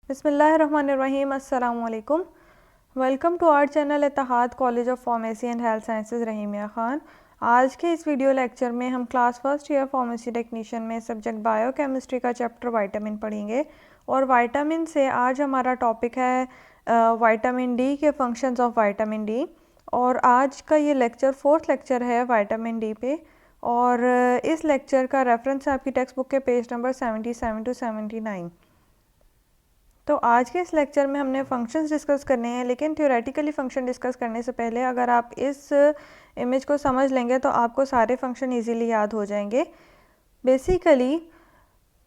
बिस्मिल्लाहिर्रहमानिर्रहीम। अस्सलाम वालेकुम। Welcome to our channel Ittehad college of pharmacy and health sciences Rahimiya Khan. आज के इस वीडियो लेक्चर में हम class first year pharmacy technician में सब्जेक्ट बायोकेमिस्ट्री का चैप्टर विटामिन पढ़ेंगे। और विटामिन से आज हमारा टॉपिक है विटामिन डी के फंक्शंस ऑफ विटामिन डी। और आज का ये लेक्चर फोर्थ लेक्चर है विटामिन डी पे। और इस लेक्चर का रेफरेंस है आपकी टेक्स्ट बुक के पेज नंबर 77 टू 79। तो आज के इस लेक्चर में हमने फंक्शंस डिस्कस करने हैं, लेकिन थ्योरेटिकली फंक्शन डिस्कस करने से पहले अगर आप इस इमेज को समझ लेंगे तो आपको सारे फंक्शन इजीली याद हो जाएंगे। बेसिकली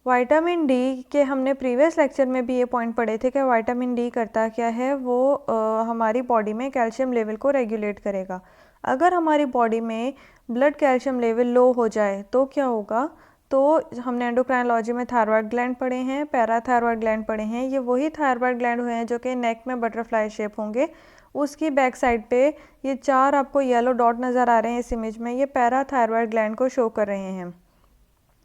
विटामिन डी के हमने प्रीवियस लेक्चर में भी ये पॉइंट पढ़े थे कि विटामिन डी करता क्या है, वो हमारी बॉडी में कैल्शियम लेवल को रेगुलेट करेगा। अगर हमारी बॉडी में ब्लड कैल्शियम लेवल लो हो जाए तो क्या होगा, तो हमने एंडोक्राइनोलॉजी में थायराइड ग्लैंड पढ़े हैं, पैराथायरॉयड ग्लैंड पढ़े हैं। ये वही थायराइड ग्लैंड हुए हैं जो कि नेक में बटरफ्लाई शेप होंगे। उसकी बैक साइड पे ये चार आपको येलो डॉट नज़र आ रहे हैं इस इमेज में, ये पैराथायरॉयड ग्लैंड को शो कर रहे हैं।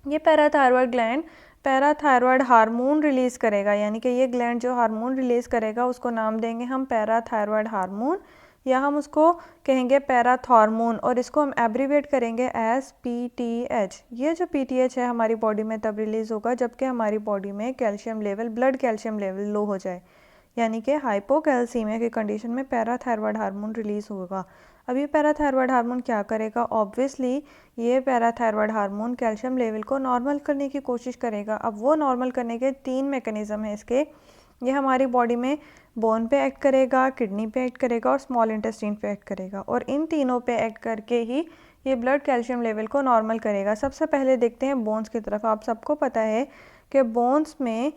ये parathyroid gland parathyroid hormone release करेगा, यानी कि ये ग्लैंड जो हार्मोन रिलीज़ करेगा उसको नाम देंगे हम पैराथायरॉयड हार्मोन, या हम उसको कहेंगे पैराथॉर्मोन, और इसको हम एब्रीवेट करेंगे एज PTH। ये जो PTH है हमारी बॉडी में तब रिलीज़ होगा जबकि हमारी बॉडी में calcium level, blood calcium level low हो जाए, यानी कि हाइपोकैल्सीमिया की कंडीशन में पैराथायरॉयड हार्मोन रिलीज़ होगा। अब ये पैराथायरॉयड हार्मोन क्या करेगा, ऑब्वियसली ये पैराथायरॉयड हार्मोन कैल्शियम लेवल को नॉर्मल करने की कोशिश करेगा। अब वो नॉर्मल करने के तीन मैकेनिज़्म हैं इसके। ये हमारी बॉडी में बोन पे एक्ट करेगा, किडनी पे एक्ट करेगा और स्मॉल इंटेस्टाइन पे एक्ट करेगा, और इन तीनों पे एक्ट करके ही ये ब्लड कैल्शियम लेवल को नॉर्मल करेगा। सबसे पहले देखते हैं बोन्स की तरफ। आप सबको पता है कि बोन्स में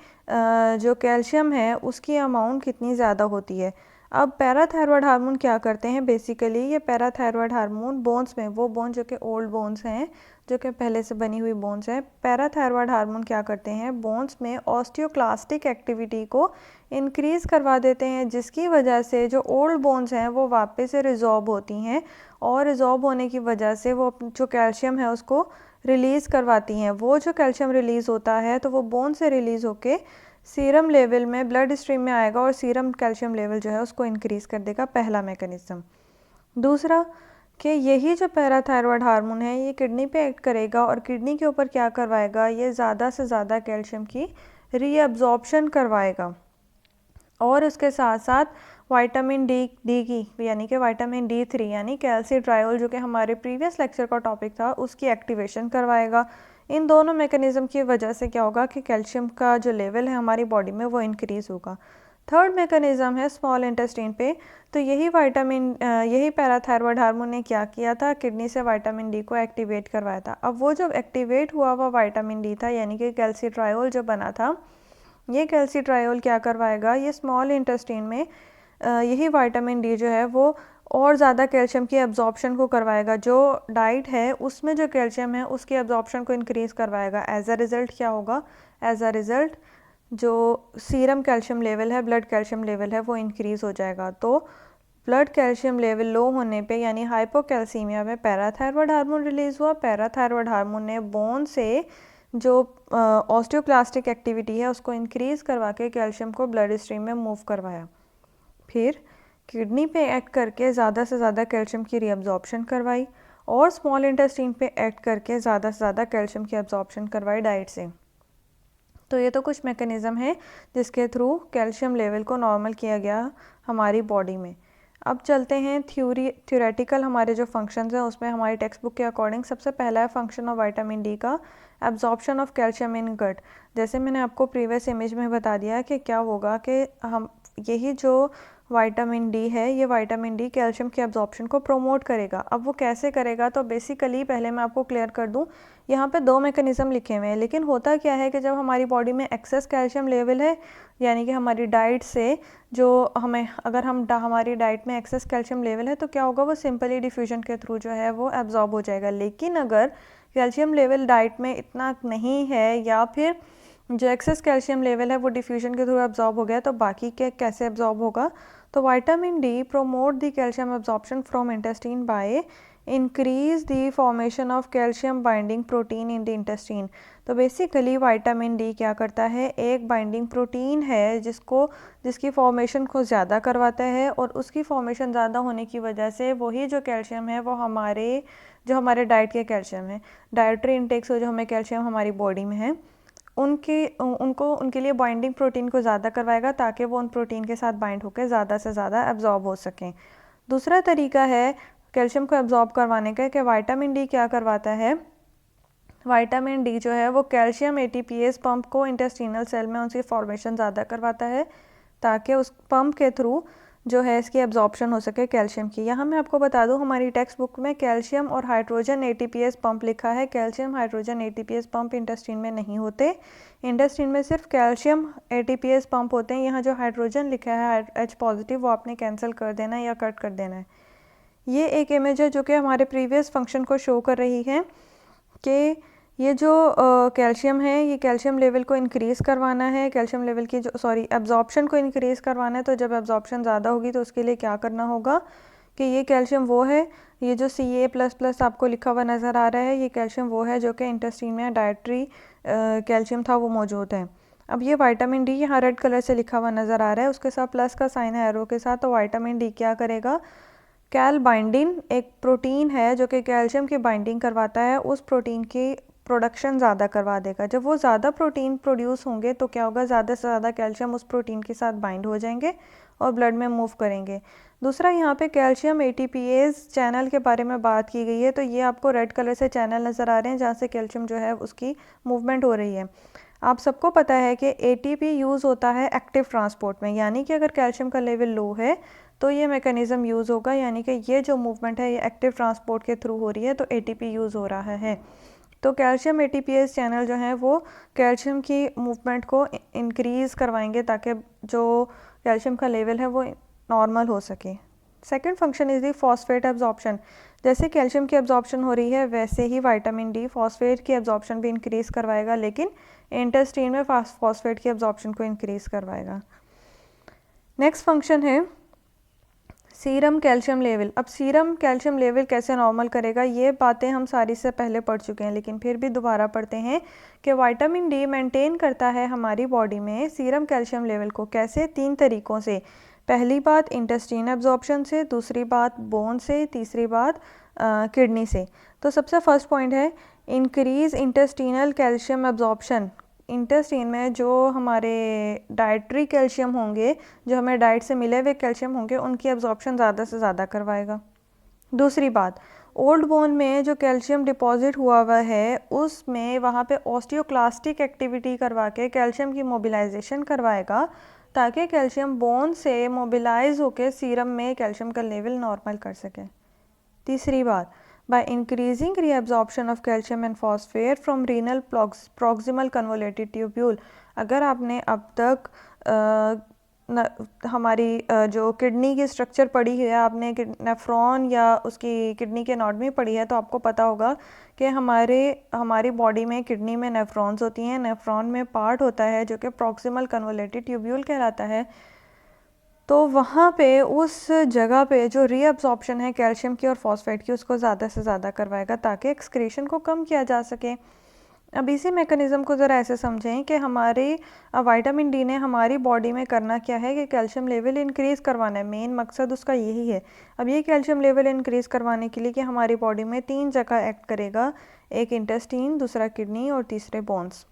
जो कैल्शियम है उसकी अमाउंट कितनी ज़्यादा होती है। अब पैराथायरॉयड हार्मोन क्या करते हैं, बेसिकली ये पैराथायरॉयड हार्मोन बोन्स में, वो बोन जो कि ओल्ड बोन्स हैं, जो कि पहले से बनी हुई बोन्स हैं, पैराथायरॉयड हार्मोन क्या करते हैं, बोन्स में ऑस्टियोक्लास्टिक एक्टिविटी को इंक्रीज़ करवा देते हैं, जिसकी वजह से जो ओल्ड बोन्स हैं वो वापस से रिजॉर्ब होती हैं, और रिजॉर्ब होने की वजह से वो जो कैल्शियम है उसको रिलीज़ करवाती हैं। वो जो कैल्शियम रिलीज़ होता है तो वो बोन से रिलीज़ होके सीरम लेवल में, ब्लड स्ट्रीम में आएगा और सीरम कैल्शियम लेवल जो है उसको इंक्रीज़ कर देगा, पहला मैकेनिज़्म। दूसरा कि यही जो पैराथायरॉयड हार्मोन है ये किडनी पे एक्ट करेगा, और किडनी के ऊपर क्या करवाएगा, ये ज़्यादा से ज़्यादा कैल्शियम की रीअब्जॉर्प्शन करवाएगा। और उसके साथ साथ विटामिन डी की, यानी कि विटामिन D3 यानी कैल्सीट्रायोल, जो कि हमारे प्रीवियस लेक्चर का टॉपिक था, उसकी एक्टिवेशन करवाएगा। इन दोनों मैकेनिज़्म की वजह से क्या होगा कि कैल्शियम का जो लेवल है हमारी बॉडी में वो इंक्रीज़ होगा। थर्ड मैकेनिज़्म है स्मॉल इंटेस्टाइन पे। तो यही पैराथायरॉयड हार्मोन ने क्या किया था, किडनी से विटामिन डी को एक्टिवेट करवाया था। अब वो जब एक्टिवेट हुआ हुआ विटामिन डी था, यानी कि कैल्सीट्रायोल जो बना था, ये कैल्सीट्रायोल क्या करवाएगा, ये स्मॉल इंटेस्टाइन में यही विटामिन डी जो है वो और ज़्यादा कैल्शियम की एब्जॉर्प्शन को करवाएगा। जो डाइट है उसमें जो कैल्शियम है उसकी एब्जॉर्प्शन को इंक्रीज़ करवाएगा। एज अ रिज़ल्ट क्या होगा, एज अ रिज़ल्ट जो सीरम कैल्शियम लेवल है, ब्लड कैल्शियम लेवल है, वो इंक्रीज़ हो जाएगा। तो ब्लड कैल्शियम लेवल लो होने पे, यानी हाइपोकैल्सीमिया में, पैराथायरॉयड हार्मोन रिलीज़ हुआ। पैराथायरॉयड हार्मोन ने बोन से जो ऑस्टियोक्लास्टिक एक्टिविटी है उसको इंक्रीज़ करवा के कैल्शियम को ब्लड स्ट्रीम में मूव करवाया। फिर किडनी पे एक्ट करके ज़्यादा से ज़्यादा कैल्शियम की रीअब्जॉर्प्शन करवाई, और स्मॉल इंटेस्टाइन पे एक्ट करके ज़्यादा से ज़्यादा कैल्शियम की एब्जॉर्प्शन करवाई डाइट से। तो ये तो कुछ मैकेनिज़्म है जिसके थ्रू कैल्शियम लेवल को नॉर्मल किया गया हमारी बॉडी में। अब चलते हैं थ्योरेटिकल हमारे जो फंक्शंस हैं उसमें हमारी टेक्स्ट बुक के अकॉर्डिंग सबसे पहला है फंक्शन ऑफ विटामिन डी का एब्जॉर्प्शन ऑफ कैल्शियम इन गट। जैसे मैंने आपको प्रीवियस इमेज में बता दिया कि क्या होगा कि हम यही जो विटामिन डी है, ये विटामिन डी कैल्शियम के एब्जॉर्प्शन को प्रोमोट करेगा। अब वो कैसे करेगा, तो बेसिकली पहले मैं आपको क्लियर कर दूं, यहाँ पे दो मैकेनिज़्म लिखे हुए हैं, लेकिन होता क्या है कि जब हमारी बॉडी में एक्सेस कैल्शियम लेवल है, यानी कि हमारी डाइट से जो अगर हमारी डाइट में एक्सेस कैल्शियम लेवल है तो क्या होगा, वो सिंपली डिफ्यूजन के थ्रू जो है वो एब्जॉर्ब हो जाएगा। लेकिन अगर कैल्शियम लेवल डाइट में इतना नहीं है, या फिर जो एक्सेस कैल्शियम लेवल है वो डिफ्यूजन के थ्रू एब्जॉर्ब हो गया, तो बाकी के कैसे एब्जॉर्ब होगा, तो vitamin D promote the calcium absorption from intestine by increase the formation of calcium binding protein in the intestine. तो बेसिकली विटामिन डी क्या करता है, एक बाइंडिंग प्रोटीन है जिसकी फॉर्मेशन को ज़्यादा करवाता है, और उसकी फॉर्मेशन ज़्यादा होने की वजह से वही जो कैल्शियम है वो हमारे डाइट के कैल्शियम है, डाइटरी इंटेक से जो हमें कैल्शियम हमारी बॉडी में है उनके लिए बाइंडिंग प्रोटीन को ज़्यादा करवाएगा ताकि वो उन प्रोटीन के साथ बाइंड होकर ज़्यादा से ज़्यादा एब्जॉर्ब हो सकें। दूसरा तरीका है कैल्शियम को एब्जॉर्ब करवाने का कि विटामिन डी क्या करवाता है, विटामिन डी जो है वो कैल्शियम एटीपीएस पंप को इंटेस्टिनल सेल में उसकी फॉर्मेशन ज़्यादा करवाता है ताकि उस पंप के थ्रू जो है इसकी एब्जॉर्प्शन हो सके कैल्शियम की। यहाँ मैं आपको बता दूँ हमारी टेक्स्ट बुक में कैल्शियम और हाइड्रोजन एटीपीएस पंप लिखा है, calcium hydrogen ATPase pump intestine में नहीं होते, इंटेस्टिन में सिर्फ कैल्शियम एटीपीएस पंप होते हैं। यहाँ जो हाइड्रोजन लिखा है H पॉजिटिव वो आपने कैंसिल कर देना है या कट कर देना है। ये एक इमेज है जो कि हमारे प्रीवियस फंक्शन को शो कर रही है कि ये जो कैल्शियम है ये कैल्शियम लेवल को इंक्रीज़ करवाना है, कैल्शियम लेवल की एब्जॉर्प्शन को इंक्रीज़ करवाना है। तो जब एब्जॉर्प्शन ज़्यादा होगी तो उसके लिए क्या करना होगा कि ये कैल्शियम वो है, ये जो Ca++ आपको लिखा हुआ नज़र आ रहा है ये कैल्शियम वो है जो कि इंटेस्टाइन में डाइटरी कैल्शियम था वो मौजूद है। अब ये विटामिन डी यहाँ रेड कलर से लिखा हुआ नज़र आ रहा है, उसके साथ प्लस का साइन है एरो के साथ। तो विटामिन डी क्या करेगा, कैल बाइंडिंग एक प्रोटीन है जो कि कैल्शियम की बाइंडिंग करवाता है, उस प्रोटीन की प्रोडक्शन ज़्यादा करवा देगा। जब वो ज़्यादा प्रोटीन प्रोड्यूस होंगे तो क्या होगा, ज़्यादा से ज़्यादा कैल्शियम उस प्रोटीन के साथ बाइंड हो जाएंगे और ब्लड में मूव करेंगे। दूसरा यहाँ पे कैल्शियम एटीपीएस चैनल के बारे में बात की गई है, तो ये आपको रेड कलर से चैनल नज़र आ रहे हैं जहाँ से कैल्शियम जो है उसकी मूवमेंट हो रही है। आप सबको पता है कि एटीपी यूज़ होता है एक्टिव ट्रांसपोर्ट में, यानी कि अगर कैल्शियम का लेवल लो है तो ये मैकेनिज़्म यूज़ होगा, यानी कि ये जो मूवमेंट है ये एक्टिव ट्रांसपोर्ट के थ्रू हो रही है, तो एटीपी यूज़ हो रहा है। तो कैल्शियम एटीपीएस चैनल जो है वो कैल्शियम की मूवमेंट को इंक्रीज़ करवाएंगे ताकि जो कैल्शियम का लेवल है वो नॉर्मल हो सके। Second function is the phosphate absorption. जैसे कैल्शियम की एब्जॉर्प्शन हो रही है वैसे ही विटामिन डी फॉस्फेट की एब्जॉर्प्शन भी इंक्रीज़ करवाएगा, लेकिन इंटेस्टाइन में फॉस्फेट की एब्जॉर्प्शन को इंक्रीज़ करवाएगा। नेक्स्ट फंक्शन है सीरम कैल्शियम लेवल। अब सीरम कैल्शियम लेवल कैसे नॉर्मल करेगा, ये बातें हम सारी से पहले पढ़ चुके हैं, लेकिन फिर भी दोबारा पढ़ते हैं कि विटामिन डी मेंटेन करता है हमारी बॉडी में सीरम कैल्शियम लेवल को। कैसे, 3 तरीक़ों से। पहली बात इंटेस्टाइन एब्जॉर्प्शन से, दूसरी बात बोन से, तीसरी बात किडनी से। तो सबसे फर्स्ट पॉइंट है increase intestinal calcium absorption. Intestine में जो हमारे डाइटरी कैल्शियम होंगे, जो हमें डाइट से मिले हुए कैल्शियम होंगे, उनकी एब्जॉर्प्शन ज़्यादा से ज़्यादा करवाएगा। दूसरी बात, ओल्ड बोन में जो कैल्शियम डिपॉजिट हुआ हुआ है उसमें वहाँ पे ऑस्टियोक्लास्टिक एक्टिविटी करवा के कैल्शियम की मोबिलाइजेशन करवाएगा ताकि कैल्शियम बोन से मोबिलाइज होकर सीरम में कैल्शियम का लेवल नॉर्मल कर सके। तीसरी बात, by increasing reabsorption of calcium and phosphate from renal proximal convoluted tubule। अगर आपने अब तक हमारी जो किडनी की स्ट्रक्चर पढ़ी है, आपने नेफ्रॉन या उसकी किडनी के एनाटॉमी पढ़ी है, तो आपको पता होगा कि हमारी बॉडी में किडनी में नेफ्रॉन्स होती हैं। नेफ्रॉन में पार्ट होता है जो कि प्रॉक्सिमल कन्वोलेटेड ट्यूब्यूल कहलाता है। तो वहाँ पे उस जगह पे जो रीअब्जॉर्प्शन है कैल्शियम की और फॉस्फेट की उसको ज़्यादा से ज़्यादा करवाएगा ताकि एक्सक्रीशन को कम किया जा सके। अब इसी मैकेनिज़्म को ज़रा ऐसे समझें कि हमारे विटामिन डी ने हमारी बॉडी में करना क्या है कि कैल्शियम लेवल इंक्रीज़ करवाना है, मेन मकसद उसका यही है। अब ये कैल्शियम लेवल इंक्रीज़ करवाने के लिए कि हमारी बॉडी में 3 जगह एक्ट करेगा, एक इंटेस्टाइन, दूसरा किडनी और तीसरे बोन्स।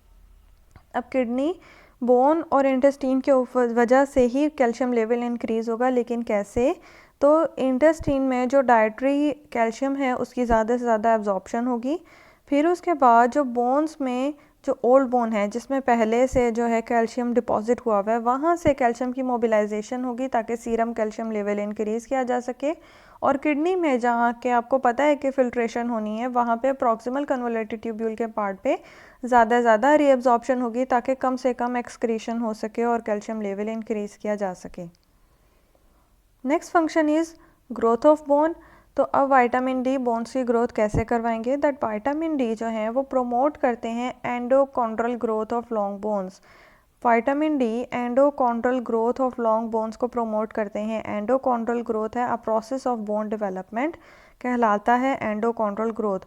अब किडनी, बोन और इंटेस्टाइन के वजह से ही कैल्शियम लेवल इंक्रीज़ होगा, लेकिन कैसे, तो इंटेस्टाइन में जो डाइटरी कैल्शियम है उसकी ज़्यादा से ज़्यादा एब्जॉर्प्शन होगी। फिर उसके बाद जो बोन्स में जो ओल्ड बोन है जिसमें पहले से जो है कैल्शियम डिपॉजिट हुआ हुआ है, वहाँ से कैल्शियम की मोबिलाइजेशन होगी ताकि सीरम कैल्शियम लेवल इंक्रीज़ किया जा सके। और किडनी में जहाँ के आपको पता है कि फिल्ट्रेशन होनी है, वहाँ पे प्रॉक्सिमल कन्वोलेटेड ट्यूब्यूल के पार्ट पे ज़्यादा ज़्यादा रीअब्जॉर्प्शन होगी ताकि कम से कम एक्सक्रीशन हो सके और कैल्शियम लेवल इंक्रीज़ किया जा सके। Next function is growth of bone. तो अब विटामिन डी बोन्स की ग्रोथ कैसे करवाएंगे, दैट विटामिन डी जो है वो प्रोमोट करते हैं endochondral growth of long bones. Vitamin D endochondral growth of long bones को प्रोमोट करते हैं। एंडोकॉन्ड्रल ग्रोथ है a process of bone development. कहलाता है endochondral growth.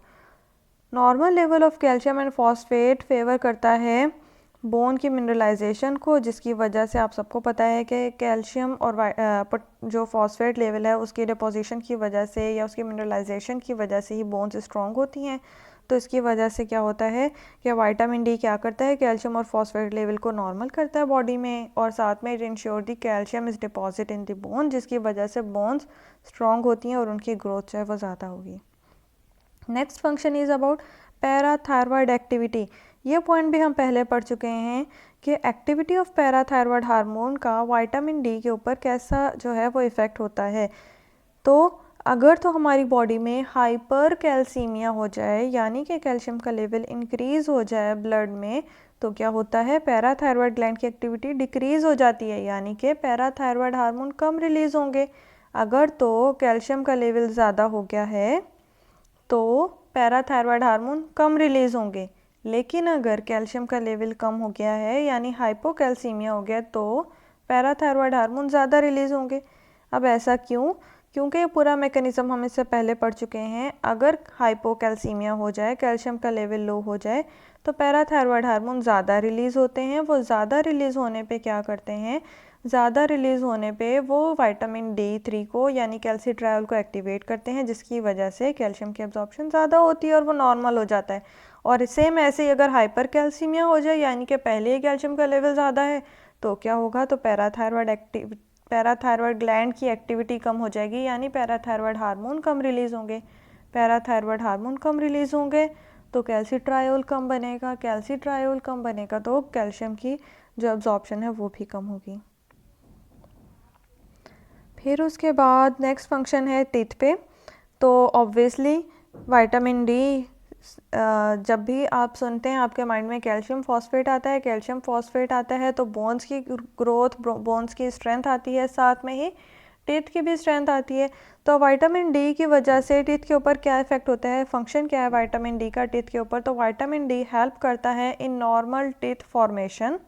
Normal level of calcium and phosphate favour करता है बोन की मिनरलाइजेशन को, जिसकी वजह से आप सबको पता है कि कैल्शियम और जो फॉस्फेट लेवल है उसकी डिपोजिशन की वजह से या उसकी मिनरलाइजेशन की वजह से ही बोन्स स्ट्रॉन्ग होती हैं। तो इसकी वजह से क्या होता है कि विटामिन डी क्या करता है, कैल्शियम और फॉस्फेट लेवल को नॉर्मल करता है बॉडी में, और साथ में it ensure the calcium is deposit in the bone, जिसकी वजह से बोन्स स्ट्रॉन्ग होती हैं और उनकी ग्रोथ जो है वो ज़्यादा होगी। Next function is about parathyroid activity. ये पॉइंट भी हम पहले पढ़ चुके हैं कि एक्टिविटी ऑफ पैराथायरॉयड हार्मोन का विटामिन डी के ऊपर कैसा जो है वो इफ़ेक्ट होता है। तो अगर तो हमारी बॉडी में हाइपर कैल्सीमिया हो जाए, यानी कि कैल्शियम का लेवल इंक्रीज़ हो जाए ब्लड में, तो क्या होता है, पैराथायरॉयड ग्लैंड की एक्टिविटी डिक्रीज़ हो जाती है, यानी कि पैराथायरॉयड हार्मोन कम रिलीज़ होंगे। अगर तो कैल्शियम का लेवल ज़्यादा हो गया है तो पैराथायरॉयड हार्मोन कम रिलीज़ होंगे, लेकिन अगर कैल्शियम का लेवल कम हो गया है यानी हाइपोकैल्सीमिया हो गया तो पैराथायरॉयड हार्मोन ज़्यादा रिलीज़ होंगे। अब ऐसा क्यों? क्योंकि ये पूरा मैकेनिज़्म हम इससे पहले पढ़ चुके हैं। अगर हाइपोकैल्सीमिया हो जाए, कैल्शियम का लेवल लो हो जाए, तो पैराथायरॉयड हार्मोन ज़्यादा रिलीज़ होते हैं। वो ज़्यादा रिलीज़ होने पे क्या करते हैं, ज़्यादा रिलीज़ होने पे वो विटामिन D3 को यानी कैल्सिट्रायोल को एक्टिवेट करते हैं, जिसकी वजह से कैल्शियम की एब्जॉर्प्शन ज़्यादा होती है और वो नॉर्मल हो जाता है। और सेम ऐसे ही अगर हाइपर कैल्सीमिया हो जाए, यानी कि पहले ही कैल्शियम का लेवल ज़्यादा है, तो क्या होगा, तो पैराथायरॉयड ग्लैंड की एक्टिविटी कम हो जाएगी, यानी पैराथायरॉयड हार्मोन कम रिलीज़ होंगे। पैराथायरॉयड हार्मोन कम रिलीज़ होंगे तो कैल्सिट्रायोल कम बनेगा, कैल्सिट्रायोल कम बनेगा तो कैल्शियम की जो एब्जॉर्प्शन है वो भी कम होगी। फिर उसके बाद नेक्स्ट फंक्शन है टीथ पे। तो ऑब्वियसली विटामिन डी, जब भी आप सुनते हैं आपके माइंड में कैल्शियम फॉस्फेट आता है, कैल्शियम फॉस्फेट आता है तो बोन्स की ग्रोथ, बोन्स की स्ट्रेंथ आती है, साथ में ही टीथ की भी स्ट्रेंथ आती है। तो विटामिन डी की वजह से टीथ के ऊपर क्या इफेक्ट होता है, फंक्शन क्या है विटामिन डी का टीथ के ऊपर, तो विटामिन डी हेल्प करता है in normal teeth formation.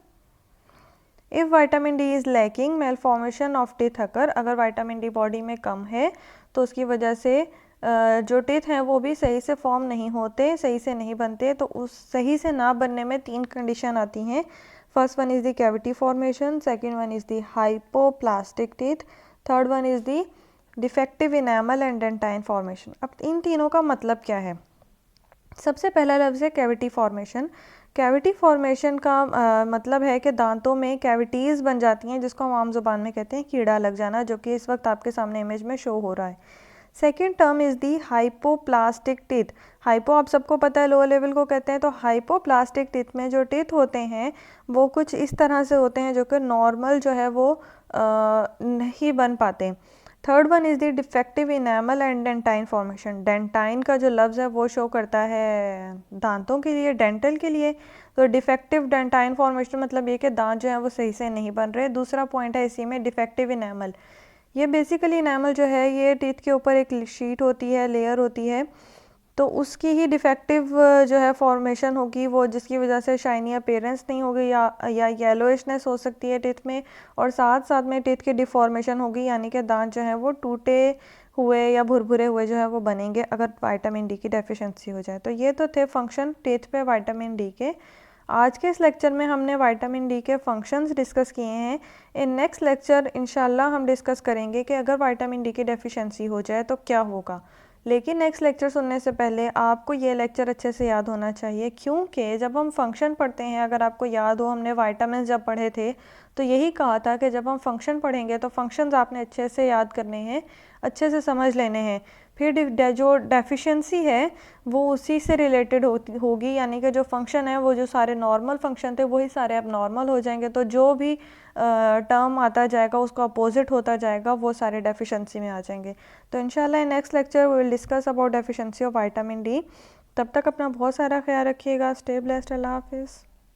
If vitamin D is lacking, malformation of teeth occur, अगर विटामिन डी बॉडी में कम है तो उसकी वजह से जो टीथ हैं वो भी सही से फॉर्म नहीं होते, सही से नहीं बनते। तो उस सही से ना बनने में 3 कंडीशन आती हैं। First one is the cavity formation, second one is the hypoplastic teeth, third one is the defective enamel and dentine formation. अब इन तीनों का मतलब क्या है? सबसे पहला लफ्ज़ है कैविटी फॉर्मेशन। कैविटी फॉर्मेशन का मतलब है कि दांतों में कैविटीज़ बन जाती हैं, जिसको हम आम ज़ुबान में कहते हैं कीड़ा लग जाना, जो कि इस वक्त आपके सामने इमेज में शो हो रहा है। Second term is the hypoplastic teeth. Hypo आप सबको पता है लोअर लेवल को कहते हैं, तो हाइपोप्लास्टिक टीथ में जो टीथ होते हैं वो कुछ इस तरह से होते हैं जो कि नॉर्मल जो है वो नहीं बन पाते। Third one is the defective enamel and dentine formation. Dentine का जो लफ्ज़ है वो शो करता है दांतों के लिए, डेंटल के लिए। तो डिफेक्टिव डेंटाइन फॉर्मेशन मतलब ये कि दांत जो है वो सही से नहीं बन रहे। दूसरा पॉइंट है इसी में डिफेक्टिव इनेमल। ये बेसिकली इनेमल जो है ये टीथ के ऊपर एक शीट होती है, लेयर होती है, तो उसकी ही डिफेक्टिव जो है फॉर्मेशन होगी वो, जिसकी वजह से शाइनी अपीयरेंस नहीं होगी या येलोइशनेस हो सकती है टीथ में, और साथ साथ में टीथ की डिफॉर्मेशन होगी, यानी कि दांत जो है वो टूटे हुए या भुरभुरे हुए जो है वो बनेंगे अगर विटामिन डी की डेफिशिएंसी हो जाए। तो ये तो थे फंक्शन टीथ पे विटामिन डी के। आज के इस लेक्चर में हमने विटामिन डी के फंक्शंस डिस्कस किए हैं। इन नेक्स्ट लेक्चर इंशाल्लाह हम डिस्कस करेंगे कि अगर विटामिन डी की डेफिशिएंसी हो जाए तो क्या होगा। लेकिन नेक्स्ट लेक्चर सुनने से पहले आपको ये लेक्चर अच्छे से याद होना चाहिए, क्योंकि जब हम फंक्शन पढ़ते हैं, अगर आपको याद हो हमने विटामिन जब पढ़े थे तो यही कहा था कि जब हम फंक्शन पढ़ेंगे तो फंक्शंस आपने अच्छे से याद करने हैं, अच्छे से समझ लेने हैं। फिर जो डेफिशिएंसी है वो उसी से रिलेटेड होगी, यानी कि जो फंक्शन है वो जो सारे नॉर्मल फंक्शन थे वही सारे अब नॉर्मल हो जाएंगे, तो जो भी टर्म आता जाएगा उसका अपोजिट होता जाएगा, वो सारे डेफिशिएंसी में आ जाएंगे। तो इंशाल्लाह next lecture we will discuss about deficiency of vitamin D. तब तक अपना बहुत सारा ख्याल रखिएगा। Stay blessed. अल्लाह हाफिज़।